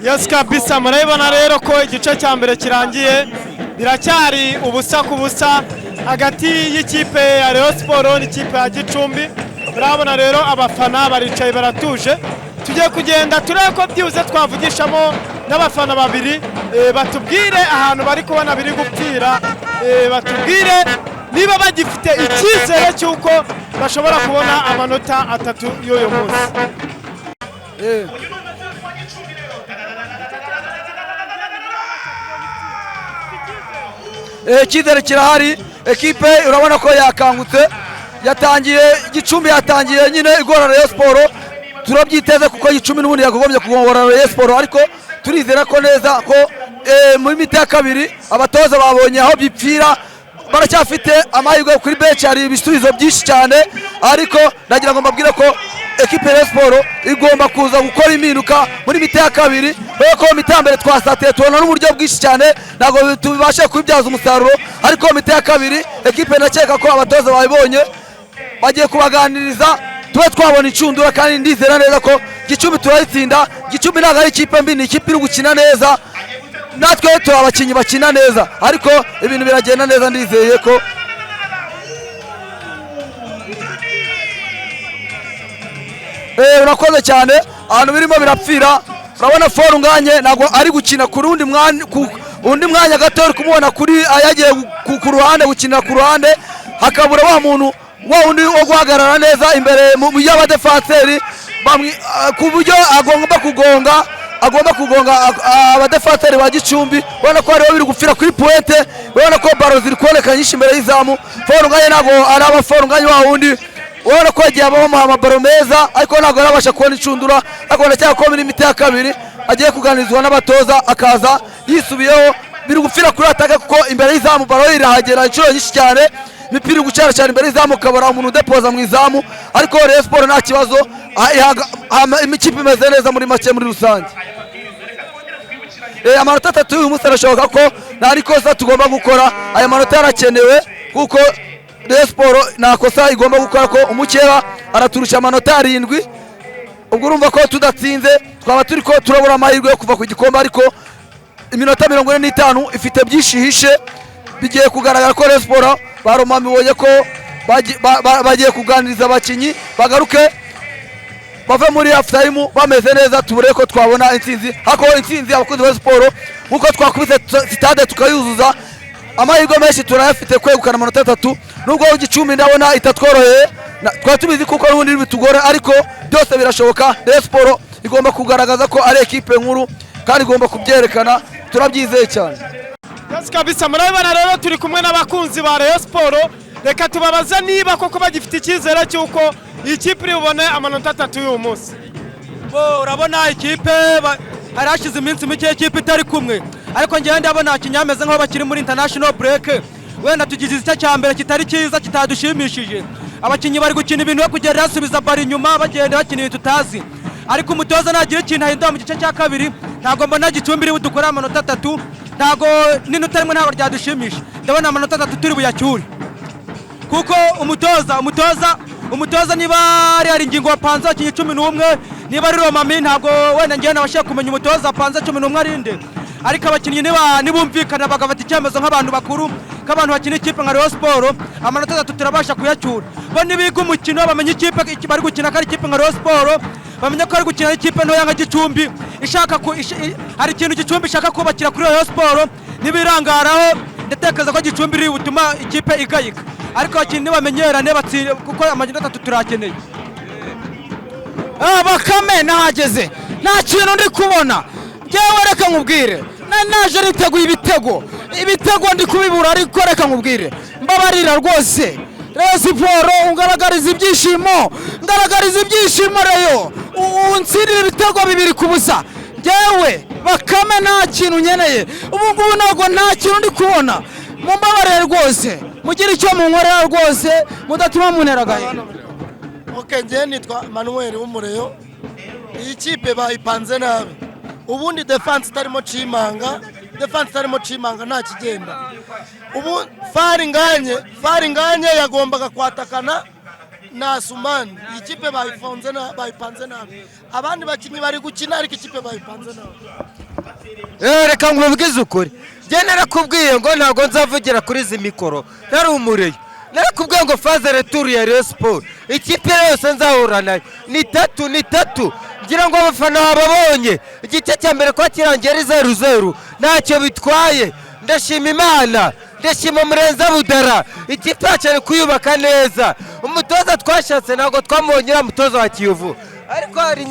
Yes kabisa, murabibona rero ko igice cya mbere kirangiye, biracyari ubusa ku busa hagati y'ikipe ya Rayon Sport n'ikipe ya Gicumbi. Murabona rero abafana baricaye baratuje, tugiye kugenda turebe ko byuze twavugishamo n'abafana babiri batubwire ahantu bari kubona biri gupfira, batubwire niba bagifite icyizere cy'uko bashobora kubona amanota 3 y'uyu munsi. Icyizere kirahari, ekipe urabona ko yakangutse, yatangiye Gicumbi yatangiye nyine igora Rayon Sport, turabyiteze kuko Gicumbi n'ubundi yagombye kugora Rayon Sport, ariko turizera ko neza ko muri mita ya kabiri abatoza babonye aho bipfira, baracyafite amahirwe kuri bench, hari ibisubizo byinshi cyane, ariko ndagira ngo mbabwire ko ekipe ya Sport igomba kuza gukora impinduka muri mita ya kabiri, kuko mita mbere twasateye tubona n'uburyo bwinshi cyane ntago tubasha kubibyaza umusaruro, ariko mita ya kabiri ekipe nakeka ko abatoza babibonye bagiye kubaganiriza tube twabona icundura, kandi ndizera neza ko Gicumbi turayitsinda. Gicumbi ntago ari ikipe mbi, ni ikipe iri gukina neza, natwe turi abakinnyi bakina neza, ariko ibintu biragenda neza, ndizeye ko urakoze cyane. Ahantu birimo birapfira, urabona Foro Nganye ntabwo ari gukina ku rundi mwanya, undi mwanya gato uri kumubona kuri yagiye ku ruhande gukinira ku ruhande, hakabura wa muntu wa undi wo guhagarara neza imbere y'abadefanseri ku buryo agomba kugonga abadefanseri ba Gicumbi. Ubona ko ariho biri gupfira kuri pointe, ubona ko baro ziri kuboneka nyinshi imbere y'izamu. Foro Nganye ntabwo ari aba Foro Nganye wa wundi, ubona ko yagiye abaho amabaro meza, ariko ntabwo arabasha kubona icundura, ariko ndacyaka ko muri mita ya kabiri agiye kuganirizwa n'abatoza akaza yisubiyeho. Biri gupfira kuri ataka kuko imbere y'izamu baro irahagera inshuro nyinshi cyane, imipira gucara cyane imbere y'izamu, ukabara umuntu udepoza mu izamu, ariko Rayon Sport nta kibazo, imikipe imeze neza muri make muri rusange. Amanota 3 uyu munsi arashoboka ko nta rikosa tugomba gukora, aya manota yarakenewe kuko Rayon Sport nta kosa igomba gukora, ko umukeba araturusha amanota 7, ubwo urumva ko tudatsinze twaba turi ko turabura amahirwe yo kuva ku gikombe, ariko iminota 45 ifite byinshi hishe, bigiye kugaragara ko Rayon Sport baromamibonye ko bagiye kuganiriza abakinyi bagaruke bave muri half time bameze neza, tubure ko twabona intsinzi. Hako intsinzi abakunzi ba Sport nkuko twakubise stade tukayuzuza, amahirwe menshi turayafite kwegukana amanota 3, nubwo Gicumbi ndabona itatworoheye, twari tubizi kuko n'ubundi bitugore, ariko byose birashoboka. Rayon Sport igomba kugaragaza ko ari ekipe nkuru kandi igomba kubyerekana, turabyizeye cyane. Yes kabisa, murabibona rero turi kumwe n'abakunzi ba Rayon Sport, reka tubabaza niba koko bagifite icyizere cy'uko iyi kipe iri bubone amanota 3 y'uyu munsi. Urabona ikipe harashize iminsi mike ikipe itari kumwe, ariko ngiye ndabona kinyameze nk'aho bakiri muri international break, wenda tugize icya cyambere kitari cyiza kitadushimishije. Abakinnyi bari gukina ibintu yo kugera yasubiza bari inyuma, bagenda bakina tutazi, ariko umutoza nagira ikintu ahindura mu gice cya kabiri, ntago mbona Gicumbi iri budukora amanota 3, ntago n'inota rimwe ntago ryadushimisha. Ndabona amanota 3 turi buyacyure, kuko umutoza niba ari ingingo wapanze abakinnyi 11, niba ari Romami ntago wenda ngiye nabashe kumenya umutoza apanze 11 arinde, ariko abakinnyi nibumvikana bagafata icyemezo nk'abantu bakuru, nk'abantu bakina ikipe nka Rayon Sport, amanota 3 turabasha kuyacyura. Bo nibiga umukino bamenye ikipe bari gukina ko ari ikipe nka Rayon Sport, bamenye ko ari gukina ikipe ntoya nka Gicumbi ishaka hari ikintu Gicumbi ishaka kubakira kuri Rayon Sport, nibirangaraho ndatekereza ko Gicumbi iri butuma ikipe igayika, ariko abakinnyi bamenyerane batsire kuko amanota 3 turakeneye. Bakame nahageze nta kintu ndi kubona, ngewe reka nkubwire naje riteguye ibitego ndi kubibura, ariko reka nkubwire mbabarira rwose Rayon Sport ungaragariza ibyishimo Rayon unsirira ibitego 2 ku busa. Ngewe Bakame nta kintu nyeneye ubu ngubu, ntabwo nta kintu ndi kubona, mumbabarire rwose mugira icyo munkorera rwose mudatuma munteragaye. Okay, ngiye nitwa Manuel w'Umureyo. Iyi kipe bayipanze nabi, ubundi defense itarimo Cimanga nta kigenda. Ubu Fari Nganye yagombaga kwatakana na Asumani iyi kipe bayipanze nabi abandi bakinnyi bari gukina ariko ikipe bayipanze nabi. Reka nkubwize ukuri njye narakubwiye ngo ntabwo nzavugira kuri izi mikoro ntari umureyo, narakubwiye ngo faze retour ya Rayon Sport ikipe yose nzahura nayo ni tatu ngira ngo abafana babonye igice cya mbere kwa kirangiye ari 0-0 ntacyo bitwaye. Ndashima Imana, ndashima Murenza Budara, ikipe yacu ari kuyubaka neza. Umutoza twashatse ntabwo twamubonye mutoza wa Kiyovu ariko hari